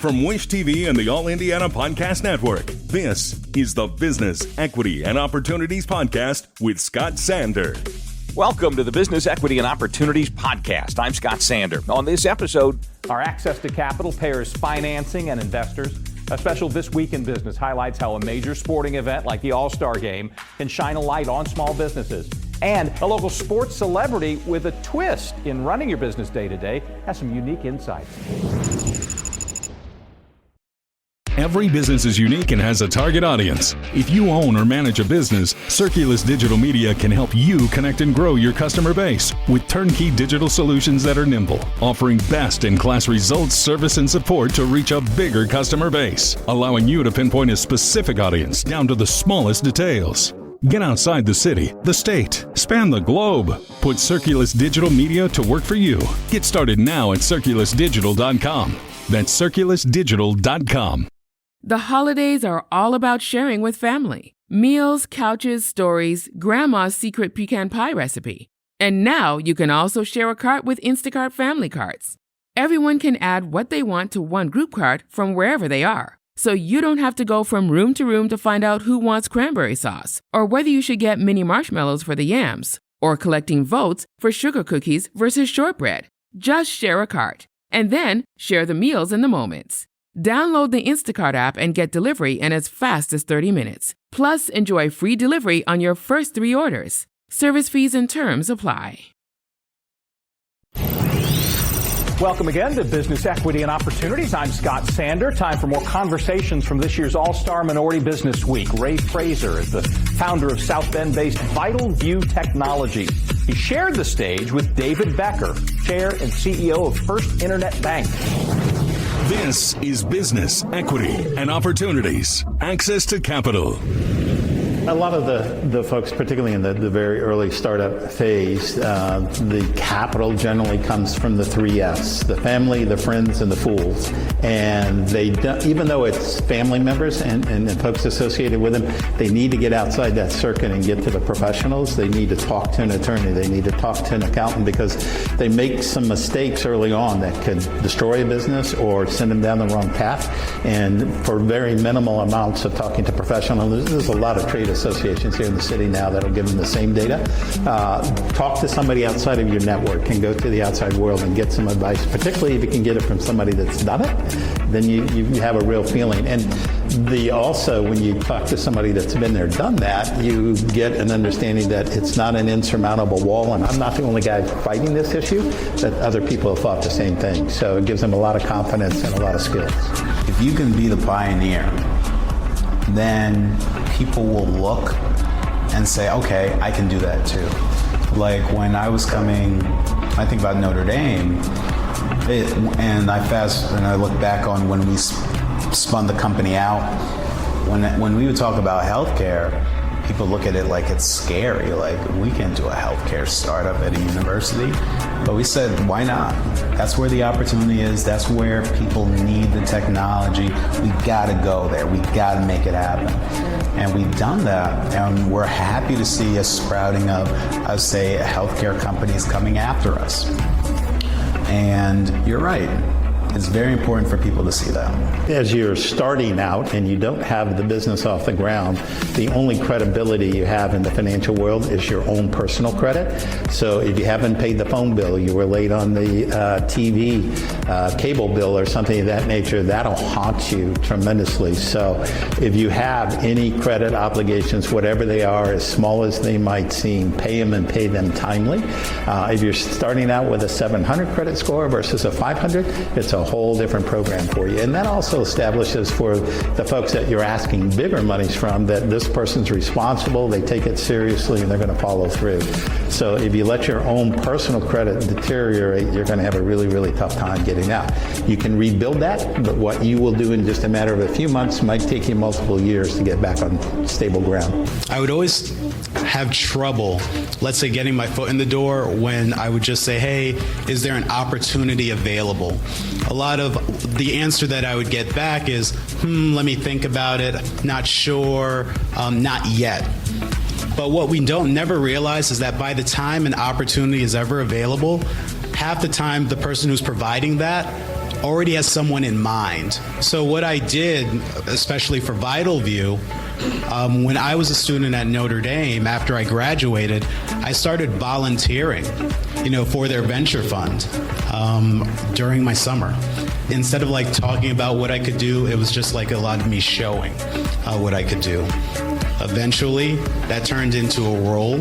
From Wish TV and the All Indiana Podcast Network, this is the Business, Equity, and Opportunities Podcast with Scott Sander. Welcome to the Business, Equity, and Opportunities Podcast. I'm Scott Sander. On this episode, our access to capital pairs financing and investors. A special This Week in Business highlights how a major sporting event like the All-Star Game can shine a light on small businesses. And a local sports celebrity with a twist in running your business day to day has some unique insights. Every business is unique and has a target audience. If you own or manage a business, Circulus Digital Media can help you connect and grow your customer base with turnkey digital solutions that are nimble, offering best-in-class results, service, and support to reach a bigger customer base, allowing you to pinpoint a specific audience down to the smallest details. Get outside the city, the state, span the globe. Put Circulus Digital Media to work for you. Get started now at circulusdigital.com. That's circulusdigital.com. The holidays are all about sharing with family. Meals, couches, stories, Grandma's secret pecan pie recipe. And now you can also share a cart with Instacart Family Carts. Everyone can add what they want to one group cart from wherever they are. So you don't have to go from room to room to find out who wants cranberry sauce, or whether you should get mini marshmallows for the yams, or collecting votes for sugar cookies versus shortbread. Just share a cart, and then share the meals and the moments. Download the Instacart app and get delivery in as fast as 30 minutes. Plus, enjoy free delivery on your first 3 orders. Service fees and terms apply. Welcome again to Business, Equity, and Opportunities. I'm Scott Sander. Time for more conversations from this year's All-Star Minority Business Week. Ray Fraser is the founder of South Bend-based Vital View Technology. He shared the stage with David Becker, Chair and CEO of First Internet Bank. This is Business, Equity, and Opportunities. Access to capital. A lot of the folks, particularly in the very early startup phase, the capital generally comes from the 3 F's, the family, the friends, and the fools. And they, even though it's family members and folks associated with them, they need to get outside that circuit and get to the professionals. They need to talk to an attorney. They need to talk to an accountant because they make some mistakes early on that could destroy a business or send them down the wrong path. And for very minimal amounts of talking to professionals, there's a lot of trade associations here in the city now that'll give them the same data. Talk to somebody outside of your network and go to the outside world and get some advice, particularly if you can get it from somebody that's done it, then you have a real feeling. And also, when you talk to somebody that's been there, done that, you get an understanding that it's not an insurmountable wall, and I'm not the only guy fighting this issue, that other people have thought the same thing. So it gives them a lot of confidence and a lot of skills. If you can be the pioneer, then people will look and say, okay, I can do that too. Like when I was coming, I think about Notre Dame, and I look back on when we spun the company out, when we would talk about healthcare, people look at it like it's scary, like we can't do a healthcare startup at a university. But we said, why not? That's where the opportunity is. That's where people need the technology. We gotta go there. We gotta make it happen. And we've done that, and we're happy to see a sprouting of say, healthcare companies coming after us. And you're right. It's very important for people to see that. As you're starting out and you don't have the business off the ground, the only credibility you have in the financial world is your own personal credit. So if you haven't paid the phone bill, you were late on the TV cable bill or something of that nature, that'll haunt you tremendously. So if you have any credit obligations, whatever they are, as small as they might seem, pay them and pay them timely. If you're starting out with a 700 credit score versus a 500, it's a whole different program for you. And that also establishes for the folks that you're asking bigger monies from that this person's responsible, they take it seriously, and they're going to follow through. So if you let your own personal credit deteriorate, you're going to have a really, really tough time getting out. You can rebuild that, but what you will do in just a matter of a few months might take you multiple years to get back on stable ground. I would always have trouble, let's say, getting my foot in the door when I would just say, hey, is there an opportunity available? A lot of the answer that I would get back is, let me think about it, not sure, not yet. But what we never realize is that by the time an opportunity is ever available, half the time the person who's providing that already has someone in mind. So what I did, especially for Vital View, when I was a student at Notre Dame, after I graduated, I started volunteering, for their venture fund during my summer. Instead of talking about what I could do, it was just a lot of me showing what I could do. Eventually, that turned into a role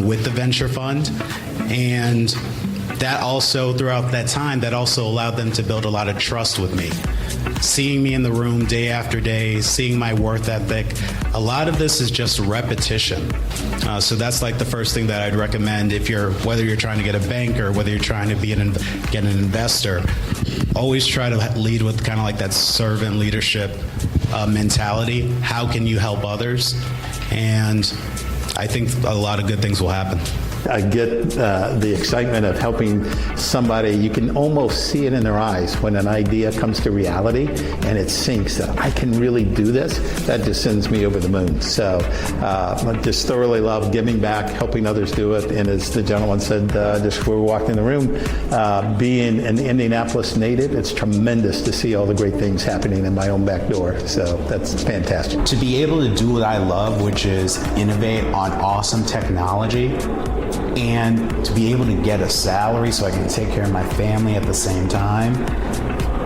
with the venture fund, and that also, throughout that time, that also allowed them to build a lot of trust with me. Seeing me in the room day after day, seeing my work ethic, a lot of this is just repetition. So that's the first thing that I'd recommend whether you're trying to get a banker, whether you're trying to get an investor, always try to lead with kind of that servant leadership mentality. How can you help others? And I think a lot of good things will happen. I get the excitement of helping somebody. You can almost see it in their eyes when an idea comes to reality and it sinks that I can really do this. That just sends me over the moon. So I just thoroughly love giving back, helping others do it. And as the gentleman said just before we walked in the room, being an Indianapolis native, it's tremendous to see all the great things happening in my own back door. So that's fantastic. To be able to do what I love, which is innovate on awesome technology, and to be able to get a salary so I can take care of my family at the same time,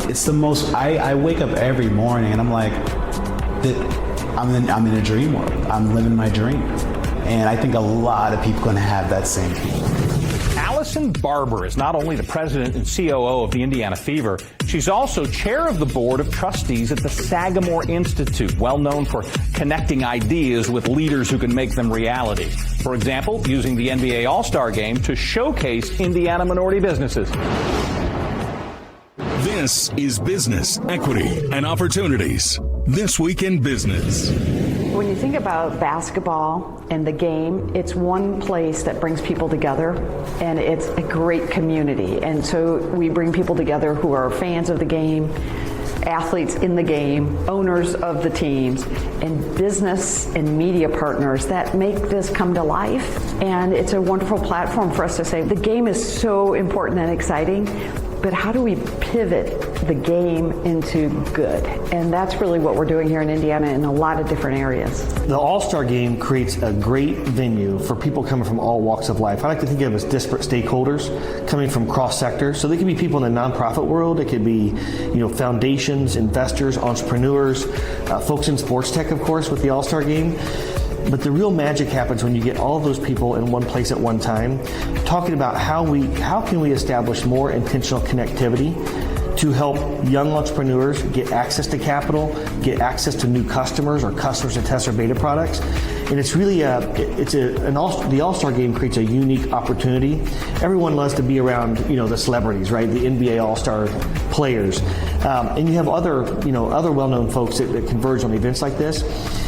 it's the most. I wake up every morning and I'm like, I'm in a dream world. I'm living my dream, and I think a lot of people are going to have that same feeling. Allison Barber is not only the president and COO of the Indiana Fever, she's also chair of the board of trustees at the Sagamore Institute, well known for connecting ideas with leaders who can make them reality. For example, using the NBA All-Star Game to showcase Indiana minority businesses. This is Business, Equity, and Opportunities. This Week in Business. When you think about basketball and the game, it's one place that brings people together, and it's a great community. And so we bring people together who are fans of the game, athletes in the game, owners of the teams, and business and media partners that make this come to life. And it's a wonderful platform for us to say, the game is so important and exciting, but how do we pivot the game into good? And that's really what we're doing here in Indiana in a lot of different areas. The All-Star Game creates a great venue for people coming from all walks of life. I like to think of it as disparate stakeholders coming from cross sectors. So they could be people in the nonprofit world. It could be, foundations, investors, entrepreneurs, folks in sports tech, of course, with the All-Star Game. But the real magic happens when you get all of those people in one place at one time, talking about how can we establish more intentional connectivity to help young entrepreneurs get access to capital, get access to new customers or customers to test our beta products. And it's really the All-Star Game creates a unique opportunity. Everyone loves to be around, the celebrities, right? The NBA All-Star players. And you have other well-known folks that converge on events like this.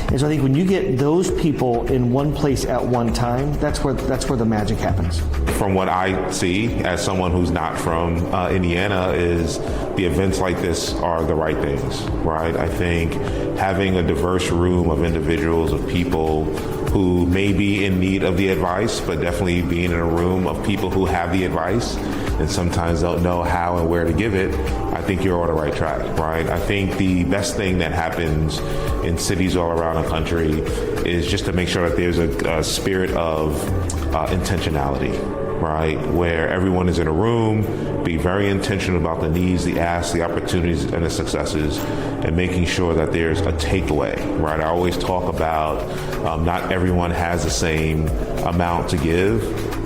And so I think when you get those people in one place at one time, that's where the magic happens. From what I see as someone who's not from Indiana, is the events like this are the right things, right? I think having a diverse room of individuals, of people who may be in need of the advice, but definitely being in a room of people who have the advice and sometimes don't know how and where to give it, I think you're on the right track, right? I think the best thing that happens in cities all around the country is just to make sure that there's a spirit of intentionality, right? Where everyone is in a room, be very intentional about the needs, the asks, the opportunities, and the successes, and making sure that there's a takeaway, right? I always talk about not everyone has the same amount to give,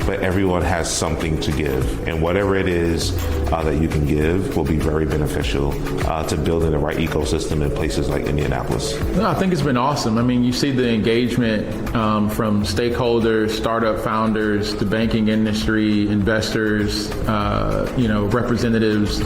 but everyone has something to give. And whatever it is that you can give will be very beneficial to building the right ecosystem in places like Indianapolis. No, I think it's been awesome. I mean, you see the engagement from stakeholders, startup founders, the banking industry, investors, representatives,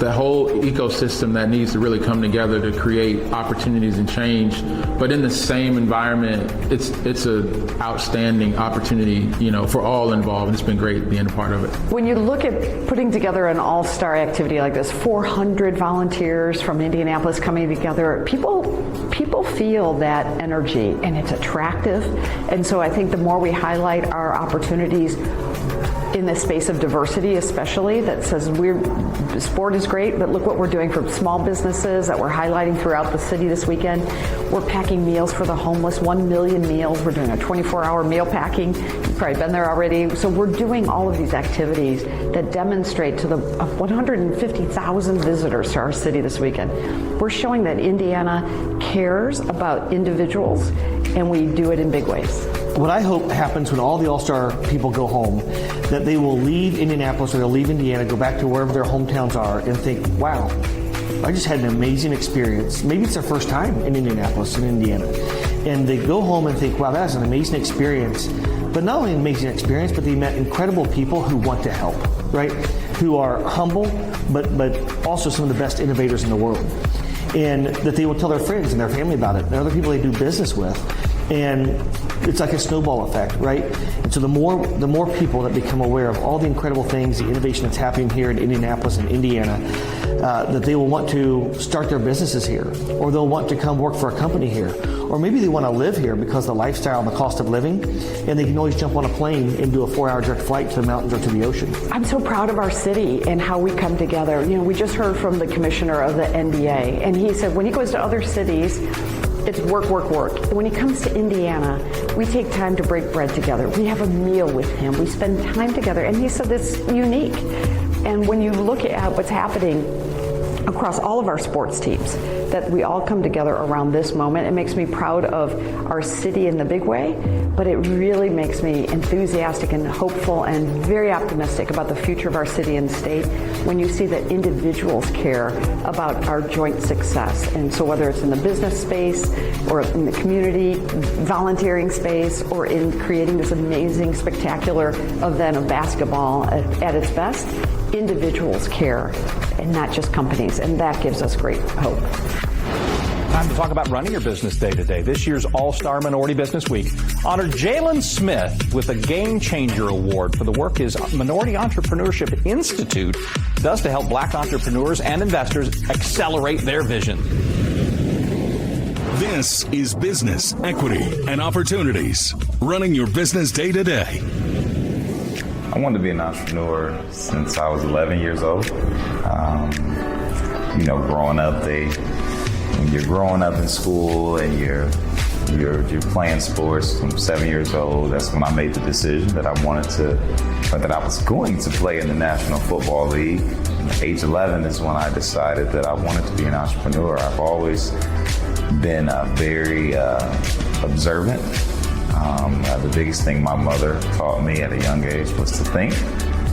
the whole ecosystem that needs to really come together to create opportunities and change. But in the same environment, it's an outstanding opportunity, for all involved. It's been great being a part of it. When you look at putting together an all-star activity like this, 400 volunteers from Indianapolis coming together, people feel that energy, and it's attractive. And so I think the more we highlight our opportunities, in the space of diversity, especially, that says sport is great, but look what we're doing for small businesses that we're highlighting throughout the city this weekend. We're packing meals for the homeless, 1 million meals. We're doing a 24-hour meal packing. You've probably been there already. So we're doing all of these activities that demonstrate to the 150,000 visitors to our city this weekend. We're showing that Indiana cares about individuals, and we do it in big ways. What I hope happens when all the All-Star people go home, that they will leave Indianapolis or they'll leave Indiana, go back to wherever their hometowns are, and think, wow, I just had an amazing experience. Maybe it's their first time in Indianapolis, in Indiana. And they go home and think, wow, that was an amazing experience. But not only an amazing experience, but they met incredible people who want to help, right? Who are humble, but also some of the best innovators in the world. And that they will tell their friends and their family about it, and other people they do business with. And it's like a snowball effect, right? And so the more people that become aware of all the incredible things, the innovation that's happening here in Indianapolis and Indiana, that they will want to start their businesses here, or they'll want to come work for a company here, or maybe they want to live here because of the lifestyle and the cost of living, and they can always jump on a plane and do a 4-hour direct flight to the mountains or to the ocean. I'm so proud of our city and how we come together. You know, we just heard from the commissioner of the NBA, and he said when he goes to other cities, it's work, work, work. When he comes to Indiana, we take time to break bread together. We have a meal with him. We spend time together. And he said it's unique. And when you look at what's happening across all of our sports teams, that we all come together around this moment, it makes me proud of our city in the big way, but it really makes me enthusiastic and hopeful and very optimistic about the future of our city and state when you see that individuals care about our joint success. And so whether it's in the business space or in the community volunteering space or in creating this amazing, spectacular event of basketball at its best, individuals care and not just companies, and that gives us great hope. Time to talk about running your business day to day. This year's All-Star Minority Business Week honored Jalen Smith with a Game Changer Award for the work his Minority Entrepreneurship Institute does to help black entrepreneurs and investors accelerate their vision. This is Business, Equity, and Opportunities. Running your business day to day. I wanted to be an entrepreneur since I was 11 years old. Growing up, when you're growing up in school and you're playing sports from 7 years old, that's when I made the decision that I was going to play in the National Football League. At age 11 is when I decided that I wanted to be an entrepreneur. I've always been very observant. The biggest thing my mother taught me at a young age was to think,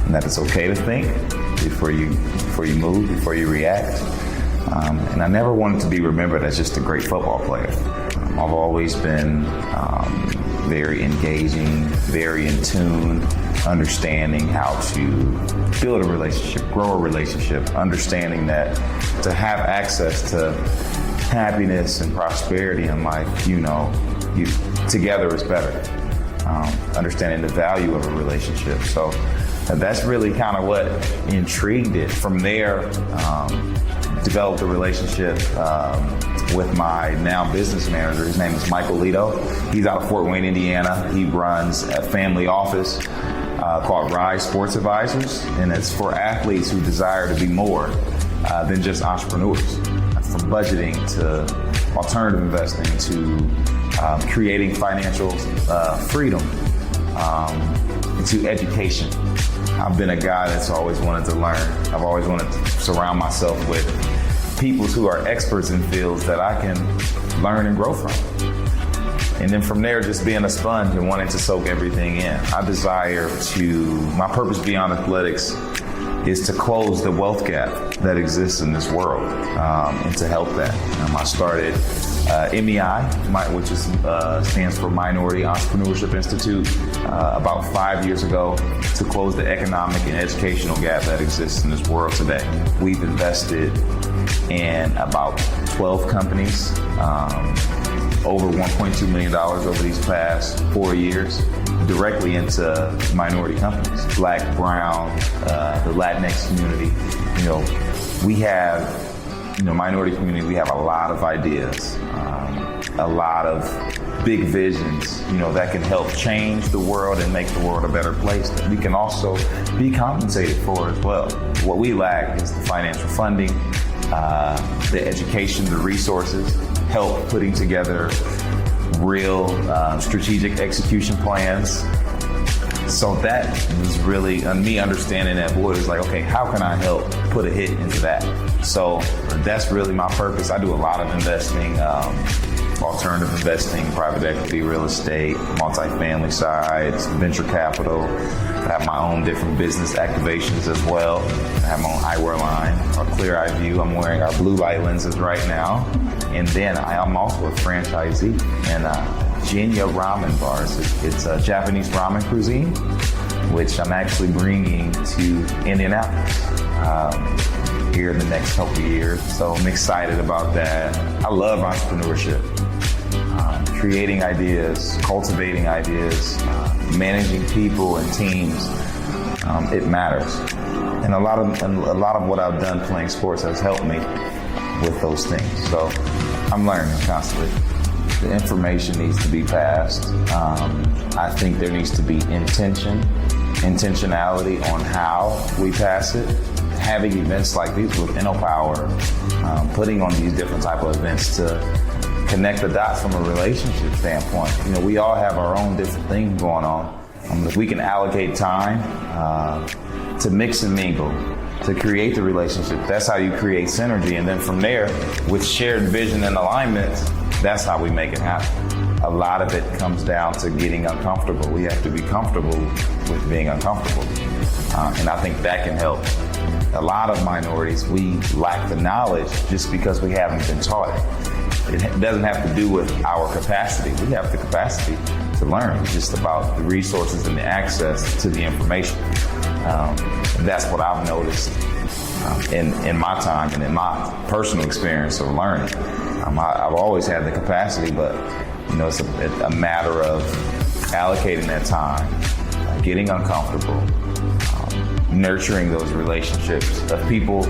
and that it's okay to think before you move, before you react. And I never wanted to be remembered as just a great football player. I've always been very engaging, very in tune, understanding how to build a relationship, grow a relationship, understanding that to have access to happiness and prosperity in life, together is better. Understanding the value of a relationship. So that's really kind of what intrigued it. From there, developed a relationship with my now business manager. His name is Michael Lito. He's out of Fort Wayne, Indiana. He runs a family office called Rise Sports Advisors, and it's for athletes who desire to be more than just entrepreneurs. From budgeting to alternative investing to creating financial freedom to education. I've been a guy that's always wanted to learn. I've always wanted to surround myself with people who are experts in fields that I can learn and grow from. And then from there, just being a sponge and wanting to soak everything in. My purpose beyond athletics is to close the wealth gap that exists in this world and to help that. I started MEI, which stands for Minority Entrepreneurship Institute, about 5 years ago to close the economic and educational gap that exists in this world today. We've invested in about 12 companies, over $1.2 million over these past 4 years, directly into minority companies, Black, Brown, the Latinx community. We have, minority community, we have a lot of ideas, a lot of big visions, that can help change the world and make the world a better place that we can also be compensated for as well. What we lack is the financial funding, the education, the resources, help putting together real strategic execution plans. So that was really me understanding that void is like, okay, how can I help put a hit into that? So that's really my purpose. I do a lot of investing, alternative investing, private equity, real estate, multifamily sides, venture capital. I have my own different business activations as well. I have my own eyewear line, our Clear Eye View. I'm wearing our blue light lenses right now. And then I am also a franchisee in Jinya Ramen Bars. It's a Japanese ramen cuisine, which I'm actually bringing to Indianapolis here in the next couple of years. So I'm excited about that. I love entrepreneurship. Creating ideas, cultivating ideas, managing people and teams, it matters. And a lot of what I've done playing sports has helped me with those things. So I'm learning constantly. The information needs to be passed. I think there needs to be intentionality on how we pass it. Having events like these with BE&O Power, putting on these different type of events to connect the dots from a relationship standpoint. We all have our own different things going on. If we can allocate time to mix and mingle, to create the relationship, that's how you create synergy. And then from there, with shared vision and alignment, that's how we make it happen. A lot of it comes down to getting uncomfortable. We have to be comfortable with being uncomfortable. And I think that can help. A lot of minorities, we lack the knowledge just because we haven't been taught it. It doesn't have to do with our capacity. We have the capacity to learn. It's just about the resources and the access to the information. That's what I've noticed in my time and in my personal experience of learning. I've always had the capacity, but it's a matter of allocating that time, getting uncomfortable, nurturing those relationships of people,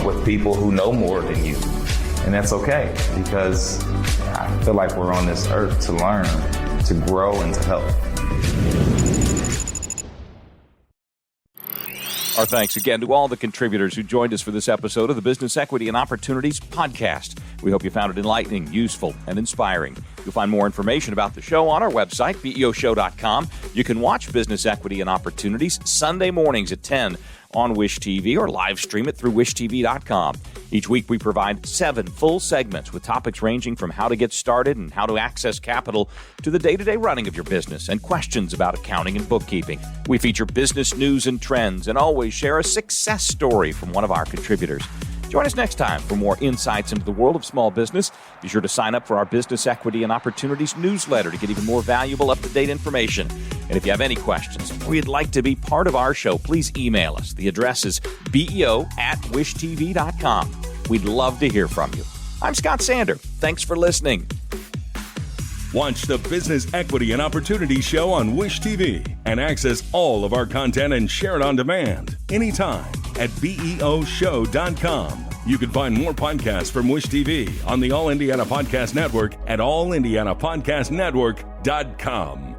with people who know more than you. And that's okay, because I feel like we're on this earth to learn, to grow, and to help. Our thanks again to all the contributors who joined us for this episode of the Business Equity and Opportunities podcast. We hope you found it enlightening, useful, and inspiring. You'll find more information about the show on our website, BEOshow.com. You can watch Business Equity and Opportunities Sunday mornings at 10 on Wish TV or live stream it through wishtv.com. Each week we provide 7 full segments with topics ranging from how to get started and how to access capital to the day-to-day running of your business and questions about accounting and bookkeeping. We feature business news and trends and always share a success story from one of our contributors. Join us next time for more insights into the world of small business. Be sure to sign up for our Business Equity and Opportunities newsletter to get even more valuable, up-to-date information. And if you have any questions or you'd like to be part of our show, please email us. The address is beo@wishtv.com. We'd love to hear from you. I'm Scott Sander. Thanks for listening. Watch the Business Equity and Opportunities show on Wish TV and access all of our content and share it on demand anytime at BEOshow.com. You can find more podcasts from Wish TV on the All Indiana Podcast Network at allindianapodcastnetwork.com.